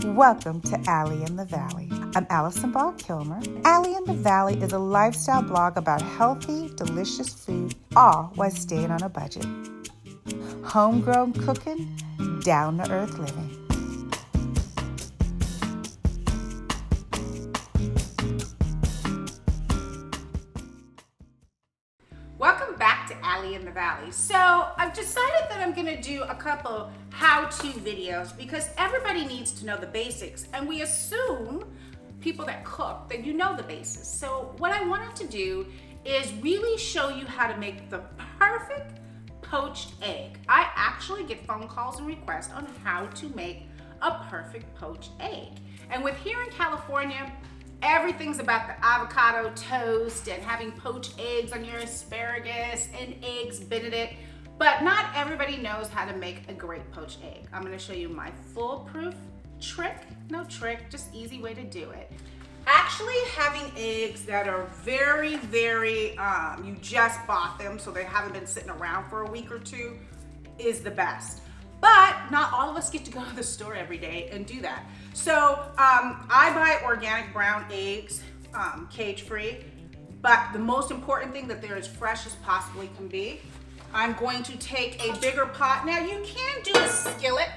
Welcome to Allie in the Valley. I'm Allison Ball Kilmer. Allie in the Valley is a lifestyle blog about healthy, delicious food, all while staying on a budget. Homegrown cooking, down-to-earth living. Welcome back to Allie in the Valley. So I've decided that I'm gonna do a couple how-to videos because everybody needs to know the basics, and we assume people that cook that you know the basics. So what I wanted to do is really show you how to make the perfect poached egg. I actually get phone calls and requests on how to make a perfect poached egg. And with here in California, everything's about the avocado toast and having poached eggs on your asparagus and eggs benedict, but not everybody knows how to make a great poached egg. I'm gonna show you my foolproof trick, no trick, just easy way to do it. Actually having eggs that are very, you just bought them, so they haven't been sitting around for a week or two, is the best. But not all of us get to go to the store every day and do that. So I buy organic brown eggs, cage-free, but the most important thing that they're as fresh as possibly can be. I'm going to take a bigger pot. Now you can do a skillet.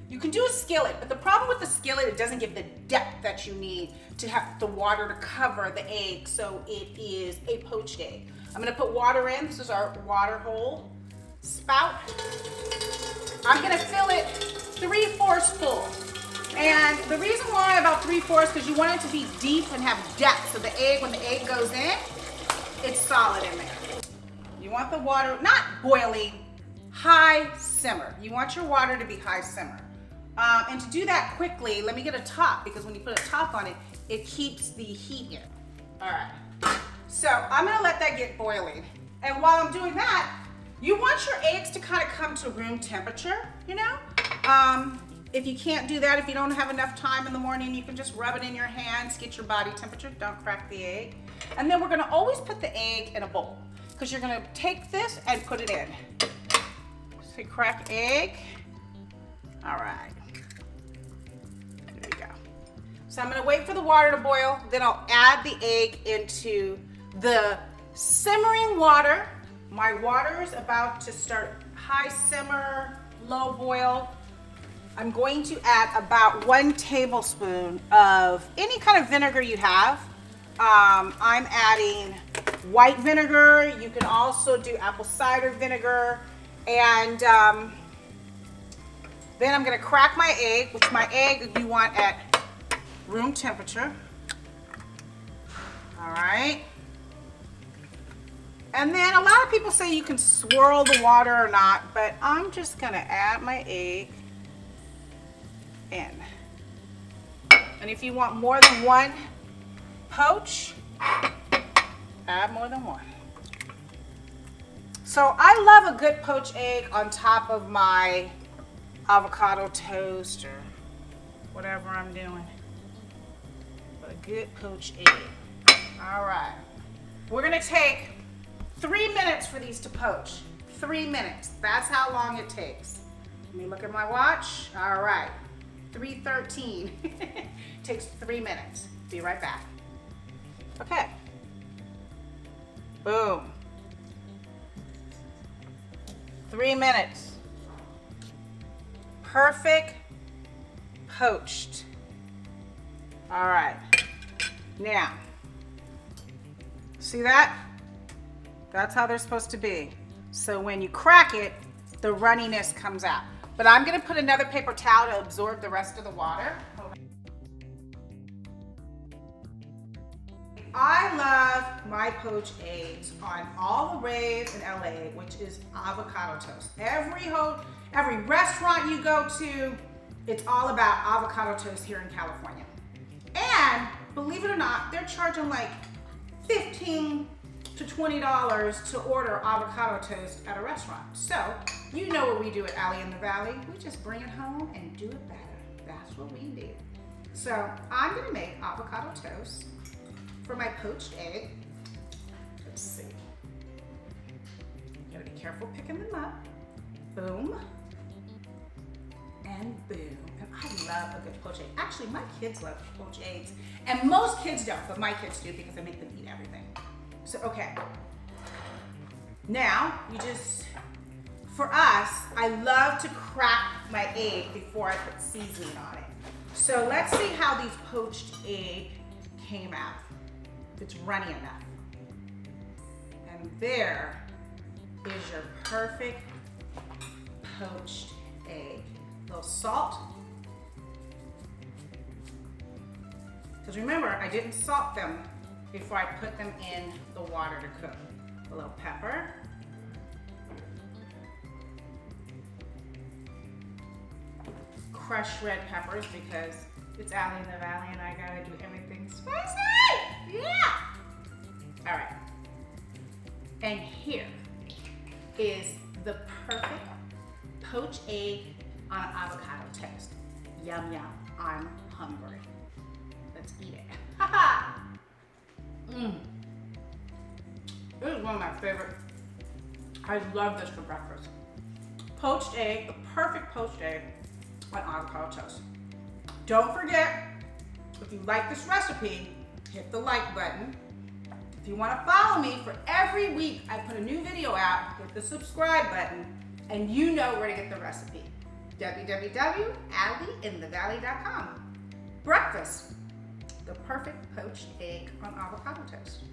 You can do a skillet, but the problem with the skillet, it doesn't give the depth that you need to have the water to cover the egg, so it is a poached egg. I'm gonna put water in. This is our water hole spout. I'm gonna fill it 3/4 full. And the reason why about 3/4 because you want it to be deep and have depth, so the egg, when the egg goes in, it's solid in there. You want the water, not boiling, high simmer. You want your water to be high simmer. And to do that quickly, let me get a top, because when you put a top on it, it keeps the heat in. All right, so I'm gonna let that get boiling. And while I'm doing that, you want your eggs to kind of come to room temperature, you know? If you can't do that, if you don't have enough time in the morning, you can just rub it in your hands, get your body temperature, don't crack the egg. And then we're gonna always put the egg in a bowl, because you're gonna take this and put it in. So crack egg. All right, there we go. So I'm gonna wait for the water to boil, then I'll add the egg into the simmering water. My water is about to start high simmer, low boil. I'm going to add about 1 tablespoon of any kind of vinegar you have. I'm adding white vinegar. You can also do apple cider vinegar. And then I'm gonna crack my egg, which my egg you want at room temperature. All right. And then a lot of people say you can swirl the water or not, but I'm just gonna add my egg in. And if you want more than one poach, add more than one. So I love a good poached egg on top of my avocado toast or whatever I'm doing. But a good poached egg. All right. We're gonna take 3 minutes for these to poach. 3 minutes, that's how long it takes. Let me look at my watch. All right, 3:13. Takes 3 minutes. Be right back. Okay. Boom. 3 minutes. Perfect poached. All right. Now, see that? That's how they're supposed to be. So when you crack it, the runniness comes out. But I'm gonna put another paper towel to absorb the rest of the water. I love my poached eggs on all the raves in LA, which is avocado toast. Every restaurant you go to, it's all about avocado toast here in California. And believe it or not, they're charging like $15 to $20 to order avocado toast at a restaurant. So you know what we do at Allie in the Valley. We just bring it home and do it better. That's what we do. So I'm gonna make avocado toast for my poached egg. Let's see. Gotta be careful picking them up. Boom. And boom. And I love a good poached egg. Actually, my kids love poached eggs. And most kids don't, but my kids do because I make them eat everything. So, okay. Now, for us, I love to crack my egg before I put seasoning on it. So let's see how these poached egg came out. If it's runny enough. And there is your perfect poached egg. A little salt. Because remember, I didn't salt them before I put them in the water to cook. A little pepper. Crushed red peppers because it's Allie in the Valley and I gotta do everything spicy. Yeah! All right. And here is the perfect poached egg on an avocado toast. Yum, yum. I'm hungry. Let's eat it. This is one of my favorite. I love this for breakfast. Poached egg, the perfect poached egg on avocado toast. Don't forget, if you like this recipe, hit the like button. If you want to follow me for every week, I put a new video out, hit the subscribe button, and you know where to get the recipe. www.allieInthevalley.com. Breakfast, the perfect poached egg on avocado toast.